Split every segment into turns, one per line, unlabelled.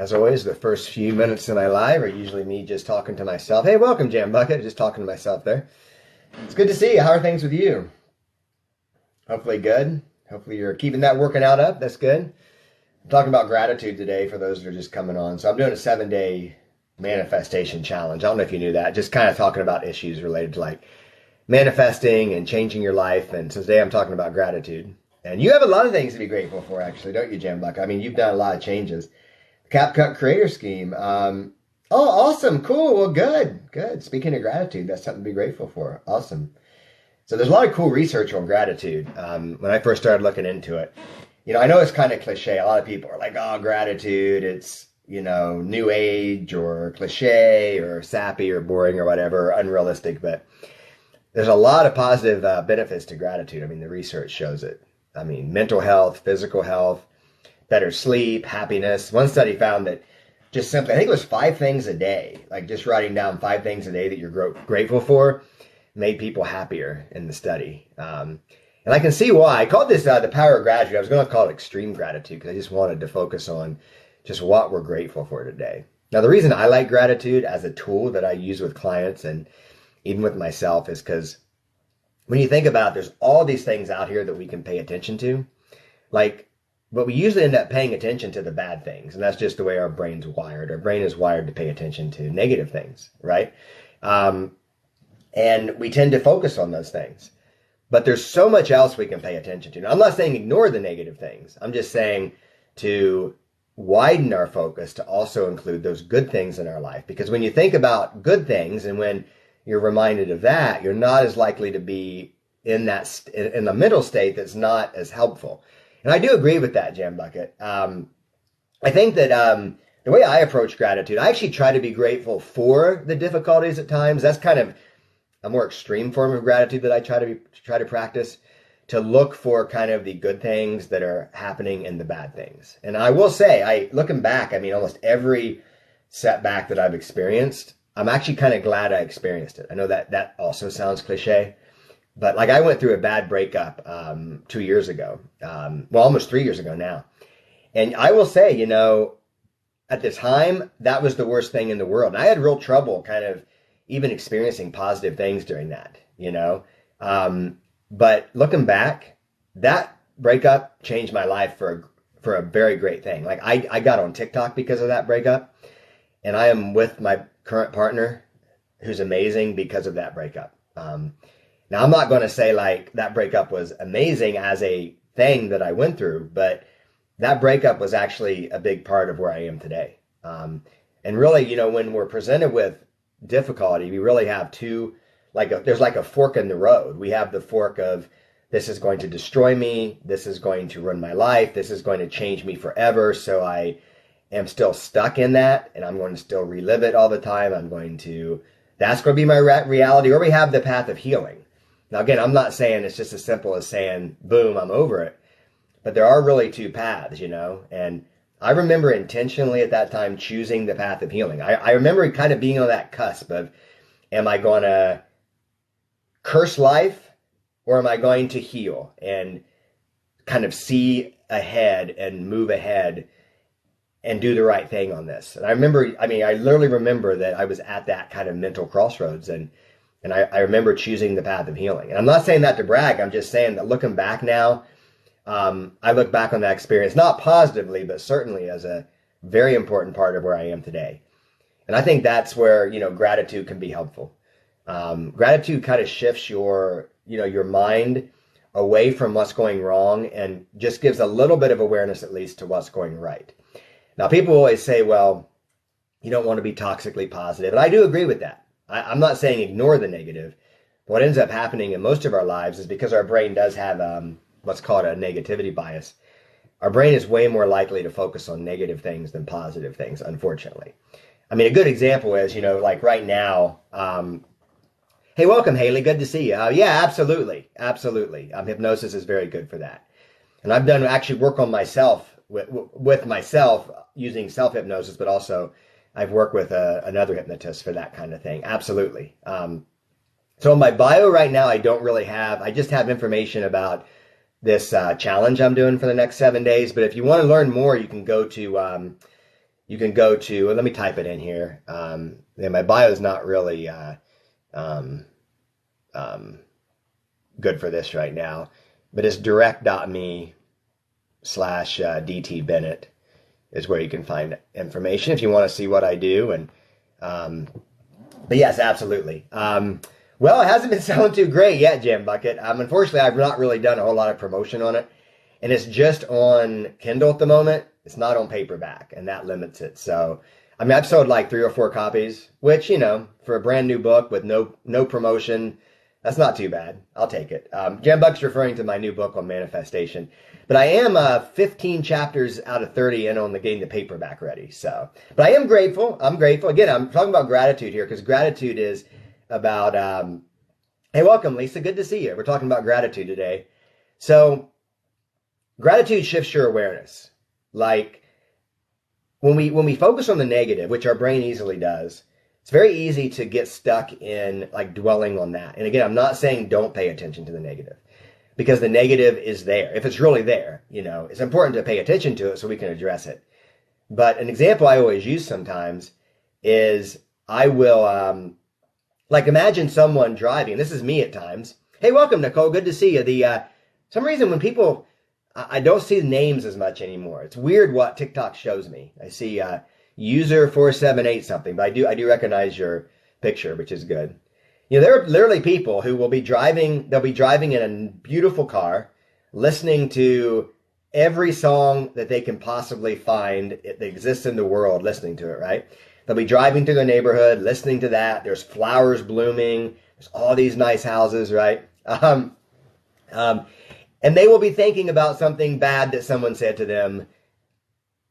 As always, the first few minutes of my live are usually me just talking to myself. Hey, welcome, Jam Bucket. Just talking to myself there. It's good to see you. How are things with you? Hopefully good. Hopefully you're keeping that working out up. That's good. I'm talking about gratitude today for those that are just coming on. So I'm doing a 7-day manifestation challenge. I don't know if you knew that. Just kind of talking about issues related to like manifesting and changing your life. And so today I'm talking about gratitude. And you have a lot of things to be grateful for, actually, don't you, Jam Bucket? I mean, you've done a lot of changes. CapCut Creator Scheme. Oh, awesome. Cool. Well, good. Speaking of gratitude, that's something to be grateful for. Awesome. So there's a lot of cool research on gratitude. When I first started looking into it, I know it's kind of cliche. A lot of people are like, oh, gratitude, it's, new age or cliche or sappy or boring or whatever, unrealistic. But there's a lot of positive benefits to gratitude. I mean, the research shows it. I mean, mental health, physical health, better sleep, happiness. One study found that just simply, I think it was 5 things a day, like just writing down 5 things a day that you're grateful for, made people happier in the study. And I can see why. I called this the power of gratitude. I was going to call it extreme gratitude because I just wanted to focus on just what we're grateful for today. Now, the reason I like gratitude as a tool that I use with clients and even with myself is because when you think about it, there's all these things out here that we can pay attention to. But we usually end up paying attention to the bad things. And that's just the way our brain's wired. Our brain is wired to pay attention to negative things, right? And we tend to focus on those things. But there's so much else we can pay attention to. Now, I'm not saying ignore the negative things. I'm just saying to widen our focus to also include those good things in our life. Because when you think about good things and when you're reminded of that, you're not as likely to be in the mental state that's not as helpful. And I do agree with that, Jam Bucket. I think that the way I approach gratitude, I actually try to be grateful for the difficulties at times. That's kind of a more extreme form of gratitude that I try to practice, to look for kind of the good things that are happening and the bad things. And I will say, looking back, I mean, almost every setback that I've experienced, I'm actually kind of glad I experienced it. I know that also sounds cliche. But like I went through a bad breakup 2 years ago, almost 3 years ago now. And I will say, at the time, that was the worst thing in the world. And I had real trouble kind of even experiencing positive things during that, But looking back, that breakup changed my life for a very great thing. Like I got on TikTok because of that breakup. And I am with my current partner, who's amazing because of that breakup. Now, I'm not going to say like that breakup was amazing as a thing that I went through, but that breakup was actually a big part of where I am today. And really, when we're presented with difficulty, we really have there's like a fork in the road. We have the fork of this is going to destroy me. This is going to ruin my life. This is going to change me forever. So I am still stuck in that and I'm going to still relive it all the time. That's going to be my reality. Or we have the path of healing. Now, again, I'm not saying it's just as simple as saying, boom, I'm over it. But there are really 2 paths, And I remember intentionally at that time choosing the path of healing. I remember kind of being on that cusp of, am I going to curse life or am I going to heal and kind of see ahead and move ahead and do the right thing on this? And I literally remember that I was at that kind of mental crossroads and I remember choosing the path of healing. And I'm not saying that to brag. I'm just saying that looking back now, I look back on that experience, not positively, but certainly as a very important part of where I am today. And I think that's where, gratitude can be helpful. Gratitude kind of shifts your mind away from what's going wrong and just gives a little bit of awareness, at least, to what's going right. Now, people always say, well, you don't want to be toxically positive. And I do agree with that. I'm not saying ignore the negative. But what ends up happening in most of our lives is because our brain does have what's called a negativity bias. Our brain is way more likely to focus on negative things than positive things, unfortunately. I mean, a good example is, like right now, hey, welcome, Haley. Good to see you. Yeah, absolutely. Absolutely. Hypnosis is very good for that. And I've done actually work on myself with myself using self-hypnosis, but also I've worked with another hypnotist for that kind of thing. Absolutely. So in my bio right now, I just have information about this challenge I'm doing for the next 7 days. But if you want to learn more, you can go to you can go to, well, let me type it in here. My bio is not really um, good for this right now, but it's direct.me/DT Bennett is where you can find information if you want to see what I do. And but yes, absolutely. Well, it hasn't been selling too great yet, Jim Bucket. Unfortunately, I've not really done a whole lot of promotion on it, and it's just on Kindle at the moment. It's not on paperback, and that limits it. So, I mean, I've sold like 3 or 4 copies, which, for a brand new book with no promotion, that's not too bad. I'll take it. Jim Bucket's referring to my new book on manifestation. But I am 15 chapters out of 30 in on getting the paperback ready. So, but I am grateful. I'm grateful. Again, I'm talking about gratitude here because gratitude is about, hey, welcome, Lisa. Good to see you. We're talking about gratitude today. So gratitude shifts your awareness. Like when we focus on the negative, which our brain easily does, it's very easy to get stuck in like dwelling on that. And again, I'm not saying don't pay attention to the negative, because the negative is there. If it's really there, it's important to pay attention to it so we can address it. But an example I always use sometimes is I will, like imagine someone driving. This is me at times. Hey, welcome, Nicole. Good to see you. Some reason when people, I don't see the names as much anymore. It's weird what TikTok shows me. I see user 478 something, but I do recognize your picture, which is good. There are literally people who will be driving, they'll be driving in a beautiful car, listening to every song that they can possibly find that exists in the world, listening to it, right? They'll be driving through the neighborhood, listening to that. There's flowers blooming. There's all these nice houses, right? And they will be thinking about something bad that someone said to them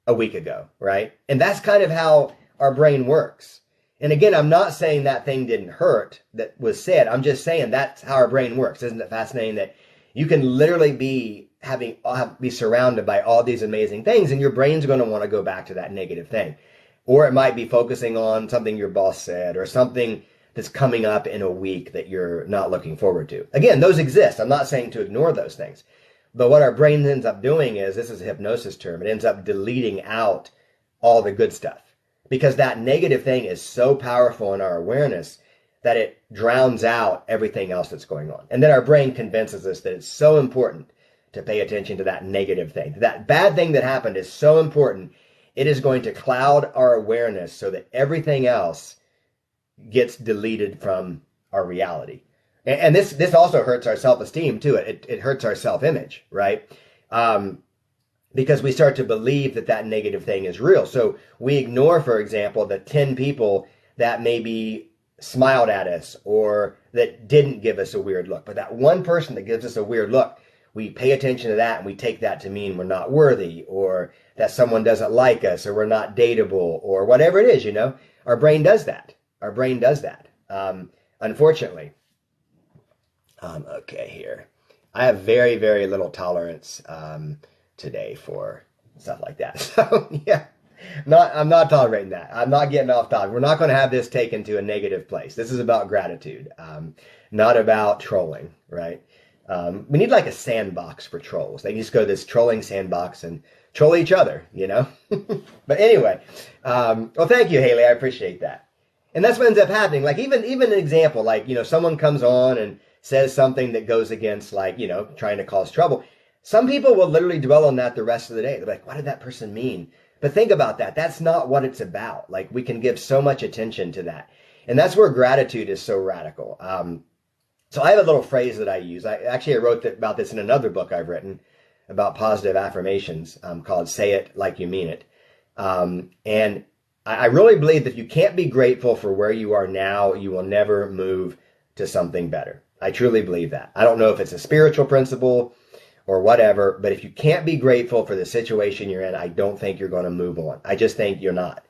a week ago, right? And that's kind of how our brain works. And again, I'm not saying that thing didn't hurt that was said. I'm just saying that's how our brain works. Isn't it fascinating that you can literally be surrounded by all these amazing things, and your brain's going to want to go back to that negative thing. Or it might be focusing on something your boss said or something that's coming up in a week that you're not looking forward to. Again, those exist. I'm not saying to ignore those things. But what our brain ends up doing is, this is a hypnosis term, it ends up deleting out all the good stuff. Because that negative thing is so powerful in our awareness that it drowns out everything else that's going on. And then our brain convinces us that it's so important to pay attention to that negative thing. That bad thing that happened is so important, it is going to cloud our awareness so that everything else gets deleted from our reality. And this also hurts our self-esteem too. It hurts our self-image, right? Because we start to believe that negative thing is real. So we ignore, for example, the 10 people that maybe smiled at us or that didn't give us a weird look. But that one person that gives us a weird look, we pay attention to that and we take that to mean we're not worthy, or that someone doesn't like us, or we're not dateable, or whatever it is, Our brain does that. Our brain does that. Unfortunately. Okay, here. I have very, very little tolerance today for stuff like that. So yeah, I'm not tolerating that. I'm not getting off topic. We're not going to have this taken to a negative place. This is about gratitude, not about trolling, right? We need like a sandbox for trolls. They just go to this trolling sandbox and troll each other, But anyway, well, thank you, Haley. I appreciate that. And that's what ends up happening. Like even an example, like, someone comes on and says something that goes against, like, trying to cause trouble. Some people will literally dwell on that the rest of the day. They're like, what did that person mean? But think about that. That's not what it's about. Like, we can give so much attention to that. And that's where gratitude is so radical. So I have a little phrase that I use. I wrote about this in another book I've written about positive affirmations called Say It Like You Mean It. And I really believe that if you can't be grateful for where you are now, you will never move to something better. I truly believe that. I don't know if it's a spiritual principle or whatever, but if you can't be grateful for the situation you're in, I don't think you're going to move on. I just think you're not.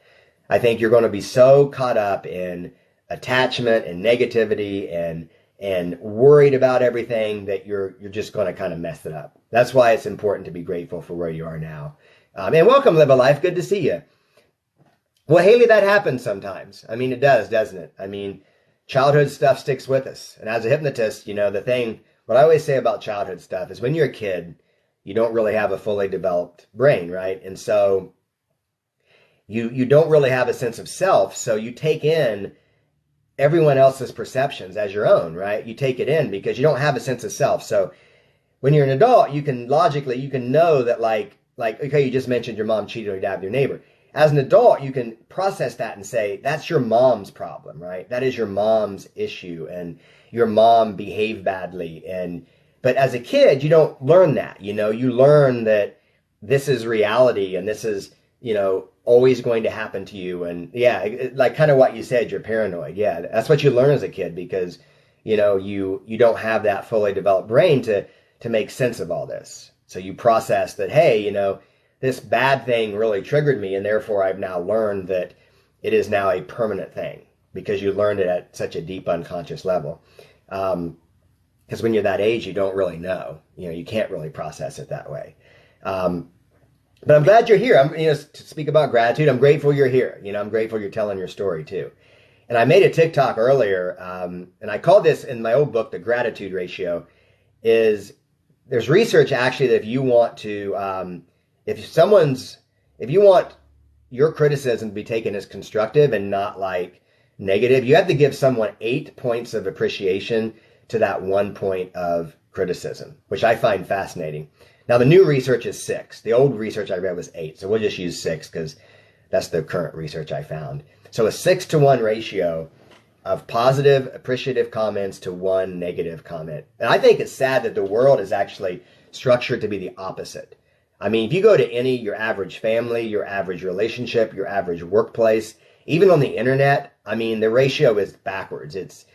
I think you're going to be so caught up in attachment and negativity and worried about everything that you're just going to kind of mess it up. That's why it's important to be grateful for where you are now. And welcome, Live a Life. Good to see you. Well, Haley, that happens sometimes. I mean, it does, doesn't it? I mean, childhood stuff sticks with us. And as a hypnotist, what I always say about childhood stuff is when you're a kid, you don't really have a fully developed brain, right? And so you don't really have a sense of self, so you take in everyone else's perceptions as your own, right? You take it in because you don't have a sense of self. So when you're an adult, you can logically, you can know that okay, you just mentioned your mom cheated on your dad with your neighbor. As an adult, you can process that and say, that's your mom's problem, right? That is your mom's issue, and your mom behaved badly. But as a kid, you don't learn that, you learn that this is reality and this is, always going to happen to you. And yeah, like kind of what you said, you're paranoid. Yeah, that's what you learn as a kid because, you don't have that fully developed brain to make sense of all this. So you process that, hey, this bad thing really triggered me, and therefore I've now learned that it is now a permanent thing because you learned it at such a deep unconscious level. Because when you're that age, you don't really know. You can't really process it that way. But I'm glad you're here. To speak about gratitude, I'm grateful you're here. I'm grateful you're telling your story too. And I made a TikTok earlier, and I called this in my old book, the gratitude ratio. There's research actually that if you want to, if you want your criticism to be taken as constructive and not like negative, you have to give someone 8 points of appreciation to that 1 point of criticism, which I find fascinating. Now, the new research is 6. The old research I read was 8. So we'll just use 6 because that's the current research I found. So a 6-to-1 ratio of positive, appreciative comments to 1 negative comment. And I think it's sad that the world is actually structured to be the opposite. I mean, if you go to your average family, your average relationship, your average workplace, even on the internet, I mean, the ratio is backwards. It's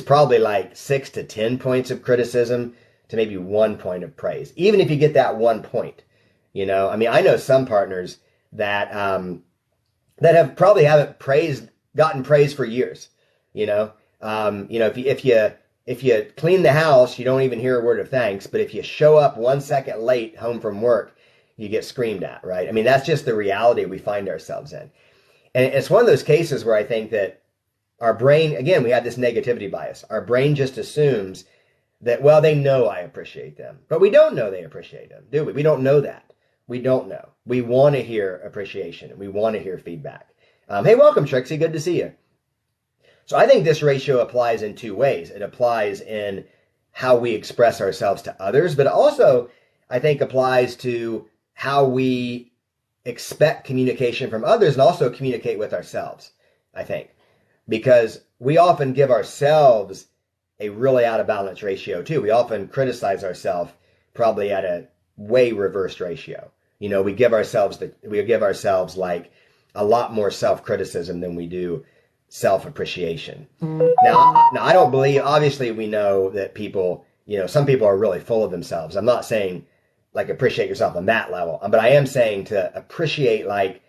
probably like 6 to 10 points of criticism to maybe 1 point of praise. Even if you get that 1 point, I mean, I know some partners that have probably haven't gotten praise for years. If you clean the house, you don't even hear a word of thanks. But if you show up 1 second late home from work, you get screamed at, right? I mean, that's just the reality we find ourselves in. And it's one of those cases where I think that our brain, again, we have this negativity bias. Our brain just assumes that, well, they know I appreciate them. But we don't know they appreciate them, do we? We don't know that. We don't know. We want to hear appreciation. We want to hear feedback. Hey, welcome, Trixie. Good to see you. So I think this ratio applies in 2 ways. It applies in how we express ourselves to others, but also I think applies to how we expect communication from others and also communicate with ourselves, I think. Because we often give ourselves a really out of balance ratio too. We often criticize ourselves probably at a way reversed ratio. We give ourselves like a lot more self-criticism than we do self-appreciation. Now, I don't believe, obviously we know that people, some people are really full of themselves. I'm not saying like appreciate yourself on that level, but I am saying to appreciate like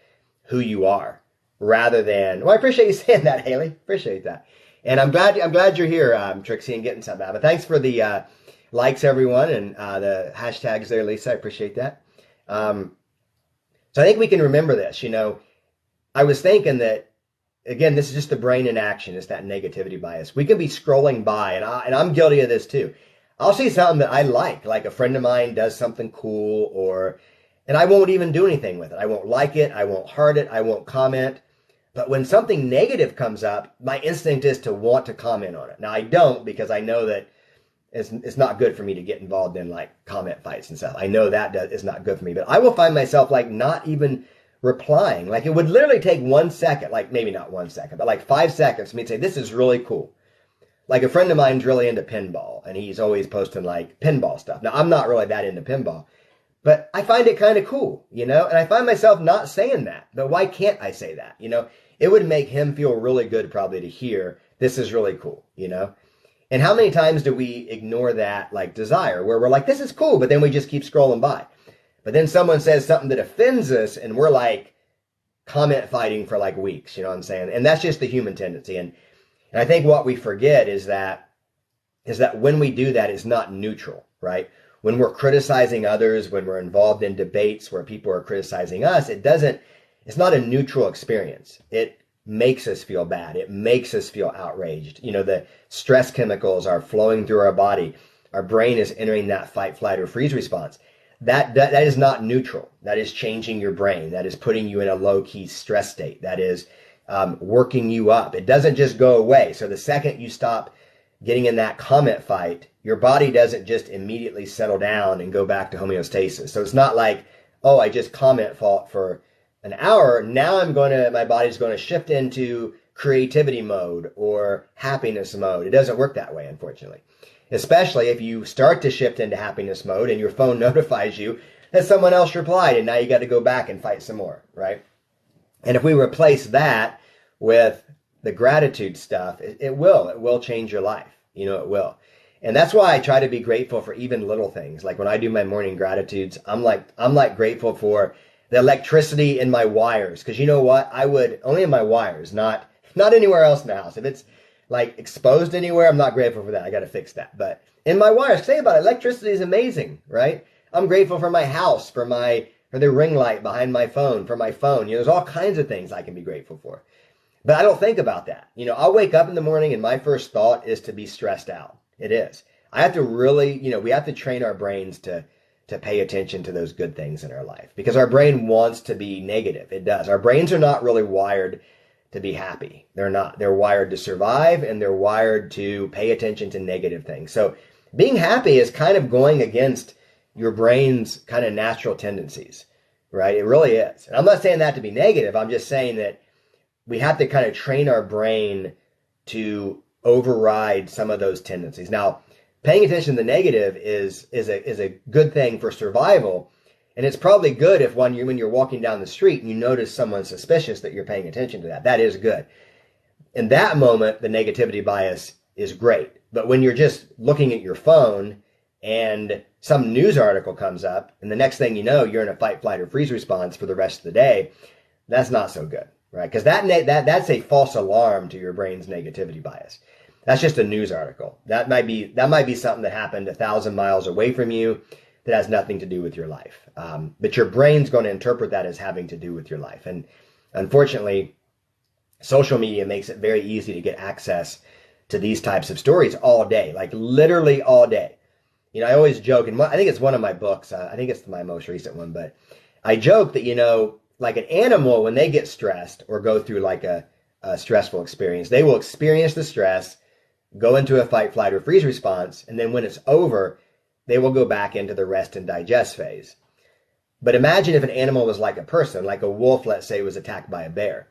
who you are rather than, well, I appreciate you saying that, Haley. Appreciate that. And I'm glad you're here, Trixie, and getting some out. But thanks for the likes, everyone, and the hashtags there, Lisa. I appreciate that. So I think we can remember this. I was thinking that, again, this is just the brain in action. It's that negativity bias. We can be scrolling by, and I'm guilty of this too. I'll see something that I like a friend of mine does something cool, and I won't even do anything with it. I won't like it. I won't heart it. I won't comment. But when something negative comes up, my instinct is to want to comment on it. Now, I don't, because I know that it's not good for me to get involved in like comment fights and stuff. I know that is not good for me, but I will find myself like not even replying. Like it would literally take 1 second, like maybe not 1 second, but like 5 seconds for me to say, this is really cool. Like a friend of mine's really into pinball, and he's always posting like pinball stuff. Now, I'm not really that into pinball, but I find it kind of cool, and I find myself not saying that. But why can't I say that? It would make him feel really good probably to hear this is really cool, And how many times do we ignore that like desire where we're like, this is cool, but then we just keep scrolling by. But then someone says something that offends us and we're like comment fighting for like weeks, you know what I'm saying? And that's just the human tendency. And I think what we forget is that when we do that, it's not neutral, right? When we're criticizing others, when we're involved in debates where people are criticizing us, it's not a neutral experience. It makes us feel bad. It makes us feel outraged. The stress chemicals are flowing through our body. Our brain is entering that fight, flight, or freeze response. that is not neutral. That is changing your brain. That is putting you in a low-key stress state. That is working you up. It doesn't just go away. So the second you stop getting in that comment fight, your body doesn't just immediately settle down and go back to homeostasis. So it's not like, oh, I just comment fought for an hour. Now my body's going to shift into creativity mode or happiness mode. It doesn't work that way, unfortunately. Especially if you start to shift into happiness mode and your phone notifies you that someone else replied and now you got to go back and fight some more, right? And if we replace that with the gratitude stuff, it will change your life. It will. And that's why I try to be grateful for even little things. Like when I do my morning gratitudes, I'm like grateful for the electricity in my wires. Because you know what? I would only in my wires, not anywhere else in the house. If it's like exposed anywhere, I'm not grateful for that. I got to fix that. But in my wires, say about it, electricity is amazing, right? I'm grateful for my house, for the ring light behind my phone, for my phone. There's all kinds of things I can be grateful for. But I don't think about that. I'll wake up in the morning and my first thought is to be stressed out. It is. I have to really, we have to train our brains to pay attention to those good things in our life because our brain wants to be negative. It does. Our brains are not really wired to be happy. They're not. They're wired to survive and they're wired to pay attention to negative things. So being happy is kind of going against your brain's kind of natural tendencies, right? It really is. And I'm not saying that to be negative. I'm just saying that we have to kind of train our brain to override some of those tendencies. Now, paying attention to the negative is a good thing for survival. And it's probably good if when you're walking down the street and you notice someone suspicious that you're paying attention to that. That is good. In that moment, the negativity bias is great. But when you're just looking at your phone and some news article comes up and the next thing you know, you're in a fight, flight, or freeze response for the rest of the day, that's not so good, right? Because that's a false alarm to your brain's negativity bias. That's just a news article. That might be something that happened 1,000 miles away from you that has nothing to do with your life. But your brain's going to interpret that as having to do with your life. And unfortunately, social media makes it very easy to get access to these types of stories all day, like literally all day. I always joke, and I think it's one of my books. I think it's my most recent one, but I joke that, like an animal, when they get stressed or go through like a stressful experience, they will experience the stress, go into a fight, flight, or freeze response, and then when it's over, they will go back into the rest and digest phase. But imagine if an animal was like a person, like a wolf, let's say, was attacked by a bear.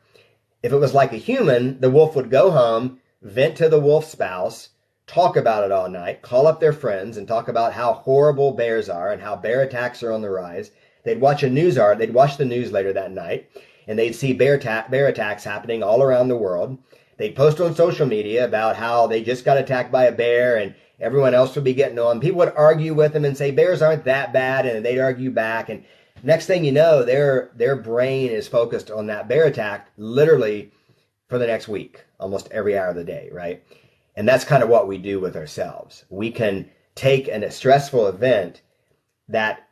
If it was like a human, the wolf would go home, vent to the wolf's spouse, talk about it all night, call up their friends and talk about how horrible bears are and how bear attacks are on the rise. They'd watch the news later that night, and they'd see bear attacks happening all around the world. They'd post on social media about how they just got attacked by a bear and everyone else would be getting on. People would argue with them and say bears aren't that bad, and they'd argue back. And next thing you know, their brain is focused on that bear attack literally for the next week, almost every hour of the day, right? And that's kind of what we do with ourselves. We can take a stressful event that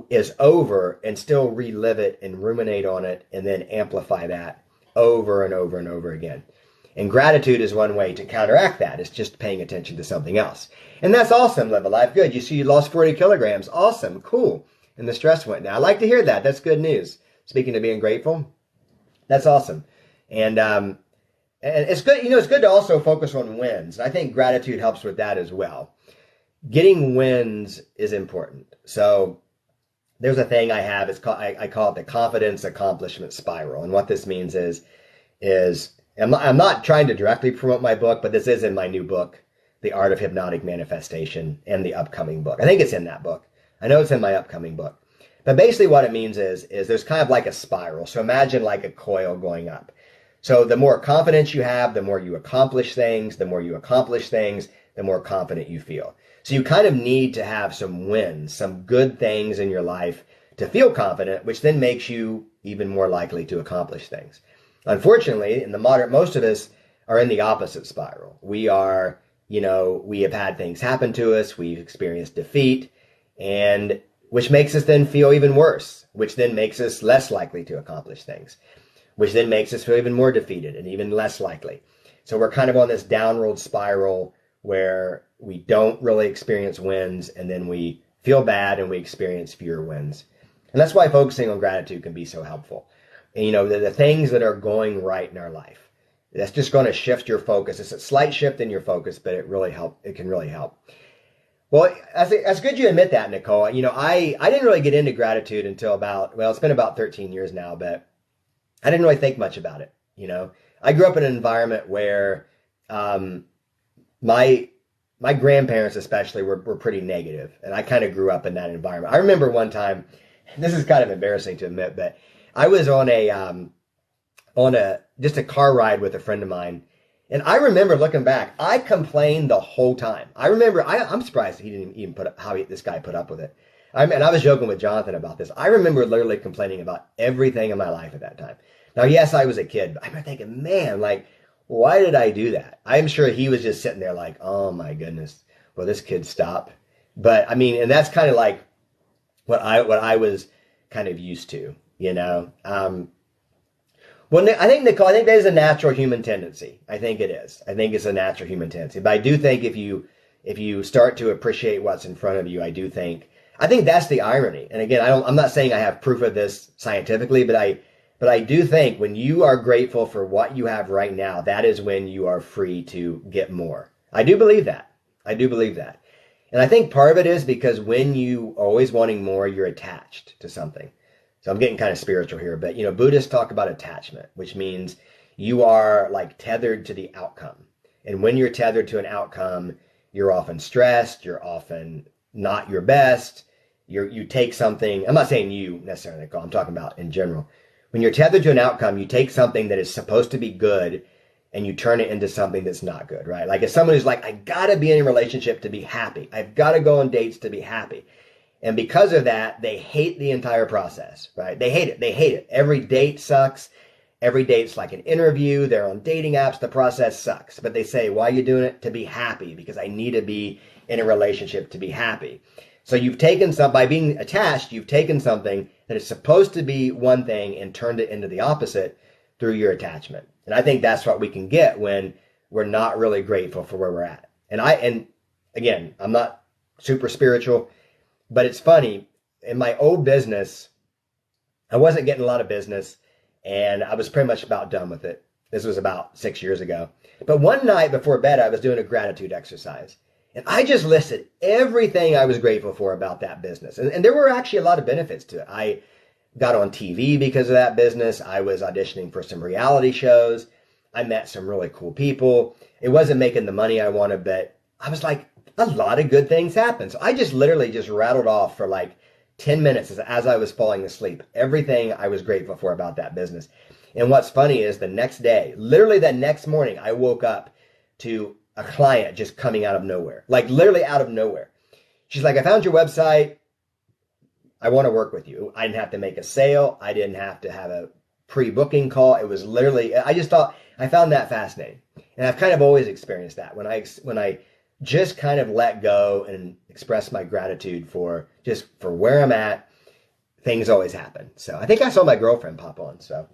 is over and still relive it and ruminate on it and then amplify that over and over and over again. And gratitude is one way to counteract that. It's just paying attention to something else. And that's awesome. Live a life good. You see you lost 40 kilograms. Awesome. Cool. And the stress went down. I like to hear that. That's good news. Speaking of being grateful, that's awesome. And it's good. It's good to also focus on wins. I think gratitude helps with that as well. Getting wins is important. So there's a thing I have. I call it the confidence accomplishment spiral. And what this means is I'm not trying to directly promote my book, but this is in my new book, The Art of Hypnotic Manifestation, and the upcoming book. I think it's in that book. I know it's in my upcoming book. But basically what it means is there's kind of like a spiral. So imagine like a coil going up. So the more confidence you have, the more you accomplish things. The more you accomplish things, the more confident you feel. So you kind of need to have some wins, some good things in your life to feel confident, which then makes you even more likely to accomplish things. Unfortunately, most of us are in the opposite spiral. We have had things happen to us. We've experienced defeat, and which makes us then feel even worse, which then makes us less likely to accomplish things, which then makes us feel even more defeated and even less likely. So we're kind of on this downward spiral where we don't really experience wins, and then we feel bad and we experience fewer wins. And that's why focusing on gratitude can be so helpful. And, the things that are going right in our life, that's just going to shift your focus. It's a slight shift in your focus, but it can really help. Well, that's good you admit that, Nicole. I didn't really get into gratitude until it's been about 13 years now, but I didn't really think much about it. I grew up in an environment where my grandparents especially were pretty negative, and I kind of grew up in that environment. I remember one time, this is kind of embarrassing to admit, but I was on just a car ride with a friend of mine, and I remember looking back, I complained the whole time. I remember, I'm surprised he didn't even this guy put up with it. And I was joking with Jonathan about this. I remember literally complaining about everything in my life at that time. Now, yes, I was a kid, but I remember thinking, man, like, why did I do that? I'm sure he was just sitting there like, oh my goodness, will this kid stop? But I mean, and that's kind of like what I was kind of used to, Well, I think, Nicole, that is a natural human tendency. I think it is. I think it's a natural human tendency. But I do think if you start to appreciate what's in front of you, I think that's the irony. And again, I'm not saying I have proof of this scientifically, but I do think when you are grateful for what you have right now, that is when you are free to get more. I do believe that. And I think part of it is because when you are always wanting more, you're attached to something. So I'm getting kind of spiritual here, but Buddhists talk about attachment, which means you are like tethered to the outcome. And when you're tethered to an outcome, you're often stressed, you're often not your best. You take something, I'm not saying you necessarily, Nicole, I'm talking about in general. When you're tethered to an outcome, you take something that is supposed to be good and you turn it into something that's not good, right? Like if someone who's like, I gotta be in a relationship to be happy. I've gotta go on dates to be happy. And because of that, they hate the entire process, right? They hate it. Every date sucks. Every date's like an interview. They're on dating apps. The process sucks. But they say, why are you doing it? To be happy, because I need to be in a relationship to be happy. So by being attached, you've taken something that is supposed to be one thing and turned it into the opposite through your attachment. And I think that's what we can get when we're not really grateful for where we're at. And again, I'm not super spiritual, but it's funny. In my old business, I wasn't getting a lot of business and I was pretty much about done with it. This was about 6 years ago. But one night before bed, I was doing a gratitude exercise. And I just listed everything I was grateful for about that business. And there were actually a lot of benefits to it. I got on TV because of that business. I was auditioning for some reality shows. I met some really cool people. It wasn't making the money I wanted, but I was like, a lot of good things happened. So I just literally just rattled off for like 10 minutes as I was falling asleep, everything I was grateful for about that business. And what's funny is the next day, literally that next morning, I woke up to a client just coming out of nowhere, like literally out of nowhere. She's like, I found your website. I want to work with you. I didn't have to make a sale. I didn't have to have a pre-booking call. It was literally, I found that fascinating. And I've kind of always experienced that when I just kind of let go and express my gratitude for where I'm at, things always happen. So I think I saw my girlfriend pop on. So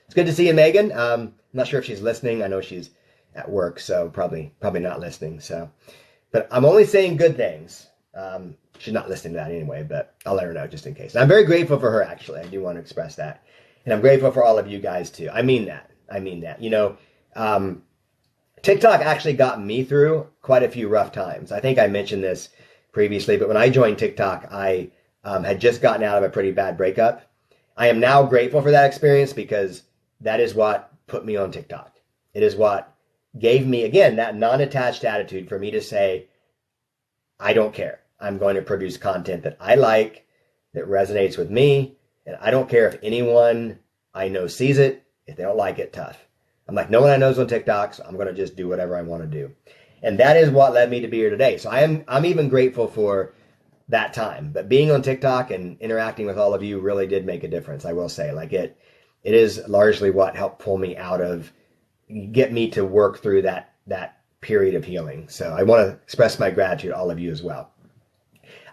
it's good to see you, Megan. I'm not sure if she's listening. I know she's at work, so probably not listening. So, but I'm only saying good things. She's not listening to that anyway, but I'll let her know just in case. And I'm very grateful for her, actually. I do want to express that. And I'm grateful for all of you guys too. I mean that. TikTok actually got me through quite a few rough times. I think I mentioned this previously, but when I joined TikTok, I had just gotten out of a pretty bad breakup. I am now grateful for that experience because that is what put me on TikTok. It is what gave me, again, that non-attached attitude for me to say, I don't care. I'm going to produce content that I like, that resonates with me, and I don't care if anyone I know sees it. If they don't like it, tough. I'm like, no one I know is on TikTok, so I'm going to just do whatever I want to do. And that is what led me to be here today. So I'm even grateful for that time. But being on TikTok and interacting with all of you really did make a difference, I will say. Like it is largely what helped pull me out of, get me to work through that period of healing. So I want to express my gratitude to all of you as well.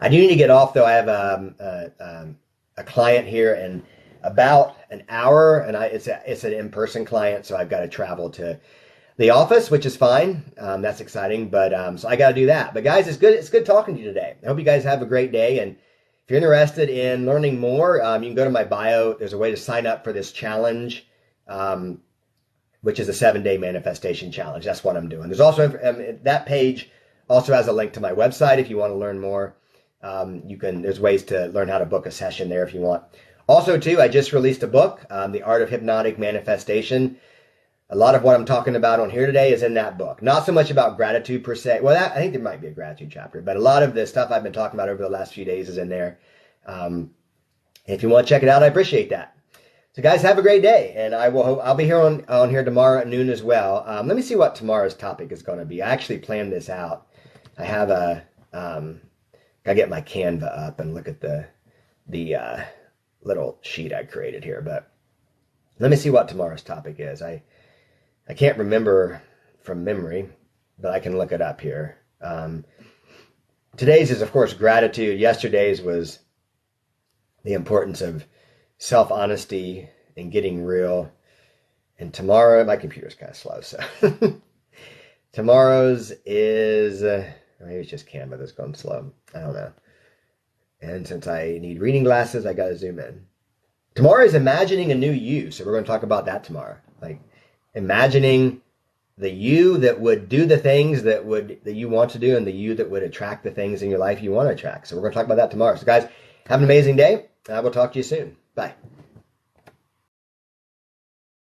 I do need to get off, though. I have a client here in about an hour, and it's an in-person client, so I've got to travel to the office, which is fine. That's exciting, but so I got to do that. But guys, it's good. It's good talking to you today. I hope you guys have a great day. And if you're interested in learning more, you can go to my bio. There's a way to sign up for this challenge, which is a 7-day manifestation challenge. That's what I'm doing. There's also that page also has a link to my website if you want to learn more. There's ways to learn how to book a session there if you want. Also, too, I just released a book, The Art of Hypnotic Manifestation. A lot of what I'm talking about on here today is in that book. Not so much about gratitude per se. Well, I think there might be a gratitude chapter, but a lot of the stuff I've been talking about over the last few days is in there. If you want to check it out, I appreciate that. So, guys, have a great day, and I'll be here on here tomorrow at noon as well. Let me see what tomorrow's topic is going to be. I actually planned this out. I have gotta get my Canva up and look at the little sheet I created here, but let me see what tomorrow's topic is. I can't remember from memory, but I can look it up here. Today's is, of course, gratitude. Yesterday's was the importance of self-honesty and getting real. And tomorrow, my computer's kind of slow, so tomorrow's is, maybe it's just Canva that's going slow. I don't know. And since I need reading glasses, I got to zoom in. Tomorrow is imagining a new you. So we're going to talk about that tomorrow. Like imagining the you that would do the things that you want to do, and the you that would attract the things in your life you want to attract. So we're going to talk about that tomorrow. So guys, have an amazing day. I will talk to you soon. Bye.